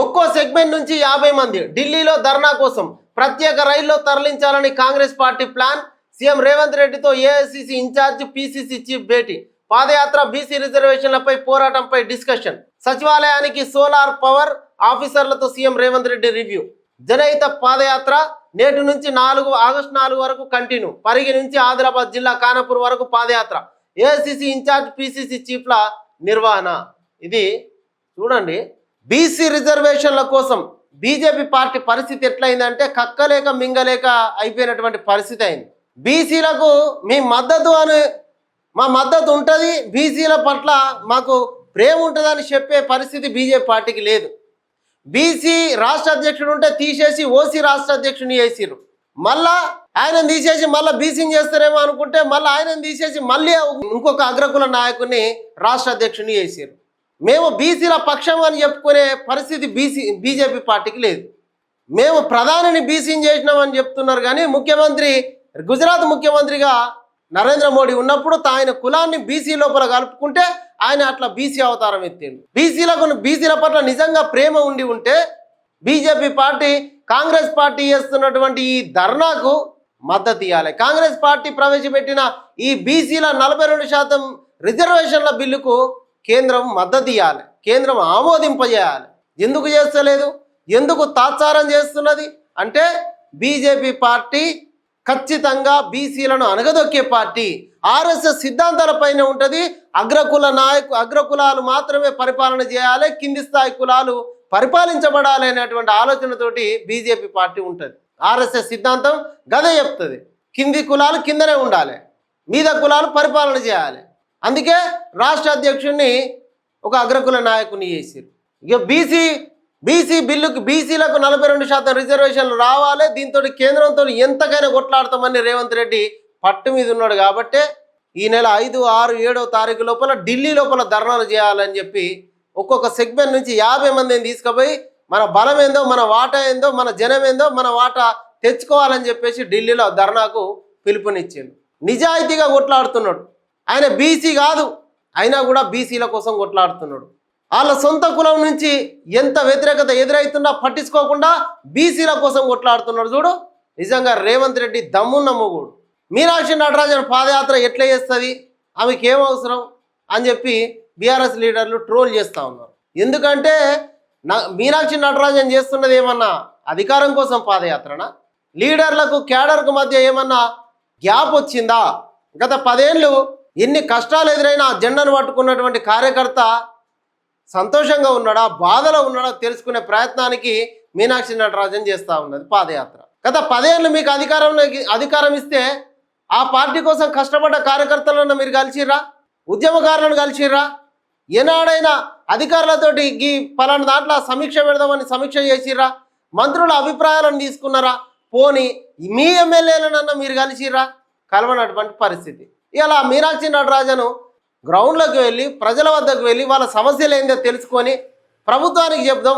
ఒక్కో సెగ్మెంట్ నుంచి 50 మంది ఢిల్లీలో ధర్నా కోసం ప్రత్యేక రైల్లో తరలించాలని Congress party plan. CM Revanth రెడ్డితో ఏఐసీసీ ఇన్ఛార్జ్ పీసీసీ చీఫ్ భేటీ. పాదయాత్ర, బీసీ రిజర్వేషన్లపై పోరాటంపై డిస్కషన్. సచివాలయానికి సోలార్ పవర్ ఆఫీసర్లతో సీఎం రేవంత్ రెడ్డి రివ్యూ. జనహిత పాదయాత్ర నేటి నుంచి ఆగస్టు 4 వరకు కంటిన్యూ. పరిగి నుంచి ఆదిలాబాద్ జిల్లా ఖానాపూర్ వరకు పాదయాత్ర. ఏఐసీసీ ఇన్ఛార్జ్ పీసీసీ చీఫ్ల నిర్వహణ. ఇది చూడండి, బీసీ రిజర్వేషన్ల కోసం బీజేపీ పార్టీ పరిస్థితి ఎట్లయిందంటే కక్కలేక మింగలేక అయిపోయినటువంటి పరిస్థితి అయింది. బీసీలకు మా మద్దతు ఉంటుంది, బీసీల పట్ల మాకు ప్రేమ ఉంటుందని చెప్పే పరిస్థితి బీజేపీ పార్టీకి లేదు. బీసీ రాష్ట్ర అధ్యక్షుడు ఉంటే తీసేసి ఓసీ రాష్ట్ర అధ్యక్షుడిని వేసిర్రు. మళ్ళా ఆయన తీసేసి మళ్ళీ బీసీని చేస్తారేమో అనుకుంటే మళ్ళీ ఆయన తీసేసి మళ్ళీ ఇంకొక అగ్రకుల నాయకుడిని రాష్ట్ర అధ్యక్షుడిని వేసిర్రు. మేము బీసీల పక్షం అని చెప్పుకునే పరిస్థితి బీజేపీ పార్టీకి లేదు. మేము ప్రధానిని బీసీని చేసినామని చెప్తున్నారు, కానీ గుజరాత్ ముఖ్యమంత్రిగా నరేంద్ర మోడీ ఉన్నప్పుడు ఆయన కులాన్ని బీసీ లోపల కలుపుకుంటే ఆయన అట్లా బీసీ అవతారం ఎత్తిండు. బీసీల పట్ల నిజంగా ప్రేమ ఉంటే బీజేపీ పార్టీ, కాంగ్రెస్ పార్టీ చేస్తున్నటువంటి ఈ ధర్నాకు మద్దతు ఇవ్వాలి. కాంగ్రెస్ పార్టీ ప్రవేశపెట్టిన ఈ బీసీల 42% రిజర్వేషన్ల బిల్లుకు కేంద్రం మద్దతు ఇవ్వాలి, కేంద్రం ఆమోదింపజేయాలి. ఎందుకు చేస్తలేదు? ఎందుకు తాత్సారం చేస్తున్నది అంటే బీజేపీ పార్టీ ఖచ్చితంగా బీసీలను అనగదొక్కే పార్టీ. ఆర్ఎస్ఎస్ సిద్ధాంతాలపైన ఉంటుంది. అగ్రకులాలు మాత్రమే పరిపాలన చేయాలి, కింది స్థాయి కులాలు పరిపాలించబడాలి అనేటువంటి ఆలోచనతోటి బీజేపీ పార్టీ ఉంటుంది. ఆర్ఎస్ఎస్ సిద్ధాంతం గదే చెప్తుంది, కింది కులాలు కిందనే ఉండాలి, మీద కులాలు పరిపాలన చేయాలి. అందుకే రాష్ట్ర అధ్యక్షుడిని ఒక అగ్రకుల నాయకుని చేసారు. ఇక బీసీ బిల్లుకు బీసీలకు 42% రిజర్వేషన్లు రావాలి. దీంతో కేంద్రంతో ఎంతకైనా కొట్లాడతామని రేవంత్ రెడ్డి పట్టు మీద ఉన్నాడు. కాబట్టి ఈ నెల 5, 6, 7వ తారీఖు లోపల ఢిల్లీ లోపల ధర్నాలు చేయాలని చెప్పి ఒక్కొక్క సెగ్మెంట్ నుంచి 50 మందిని తీసుకుపోయి మన బలం ఏందో, మన వాటా ఏందో, మన జనం ఏందో, మన వాటా తెచ్చుకోవాలని చెప్పేసి ఢిల్లీలో ధర్నాకు పిలుపునిచ్చిండు. నిజాయితీగా కొట్లాడుతున్నాడు. ఆయన బీసీ కాదు, అయినా కూడా బీసీల కోసం కొట్లాడుతున్నాడు. వాళ్ళ సొంత కులం నుంచి ఎంత వ్యతిరేకత ఎదురవుతున్నా పట్టించుకోకుండా బీసీల కోసం కొట్లాడుతున్నాడు. చూడు, నిజంగా రేవంత్ రెడ్డి దమ్మున్న మొగుడు. మీనాక్షి నటరాజన్ పాదయాత్ర ఎట్లా చేస్తుంది, ఆమెకి ఏం అవసరం అని చెప్పి బీఆర్ఎస్ లీడర్లు ట్రోల్ చేస్తూ ఉన్నారు. ఎందుకంటే మీనాక్షి నటరాజన్ చేస్తున్నది ఏమన్నా అధికారం కోసం పాదయాత్రనా? లీడర్లకు క్యాడర్కు మధ్య ఏమన్నా గ్యాప్ వచ్చిందా? గత 10 ఏళ్ళు ఎన్ని కష్టాలు ఎదురైనా ఆ జెండాను పట్టుకున్నటువంటి కార్యకర్త సంతోషంగా ఉన్నాడా, బాధలో ఉన్నాడా తెలుసుకునే ప్రయత్నానికి మీనాక్షి నటరాజన్ చేస్తూ ఉన్నది పాదయాత్ర. గత 10 ఏళ్ళు మీకు అధికారం ఇస్తే ఆ పార్టీ కోసం కష్టపడ్డ కార్యకర్తలను మీరు కలిసిర్రా? ఉద్యమకారులను కలిసిర్రా? ఏనాడైనా అధికారులతోటి ఈ పలానా దాంట్లో సమీక్ష పెడదామని సమీక్ష చేసిర్రా? మంత్రుల అభిప్రాయాలను తీసుకున్నారా? పోనీ మీ ఎమ్మెల్యేలనన్నా మీరు కలిసిర్రా? కలవనటువంటి పరిస్థితి. ఇలా మీనాక్షి నటరాజను గ్రౌండ్లోకి వెళ్ళి ప్రజల వద్దకు వెళ్ళి వాళ్ళ సమస్యలు ఏందో తెలుసుకొని ప్రభుత్వానికి చెప్దాం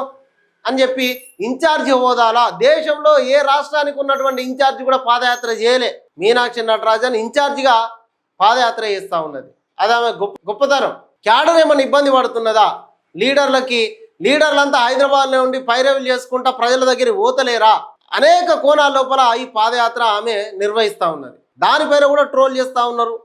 అని చెప్పి ఇన్ఛార్జి హోదాలా దేశంలో ఏ రాష్ట్రానికి ఉన్నటువంటి ఇన్ఛార్జి కూడా పాదయాత్ర చేయలే. మీనాక్షి నటరాజన్ ఇన్ఛార్జిగా పాదయాత్ర చేస్తూ ఉన్నది. అది ఆమె గొప్పతనం. క్యాడర్ ఏమైనా ఇబ్బంది పడుతున్నదా? లీడర్లంతా హైదరాబాద్లో ఉండి పైరవీలు చేసుకుంటా ప్రజల దగ్గర ఓతలేరా? అనేక కోణాల లోపల ఈ పాదయాత్ర ఆమె నిర్వహిస్తూ ఉన్నది. దానిపైన కూడా ట్రోల్ చేస్తూ ఉన్నారు.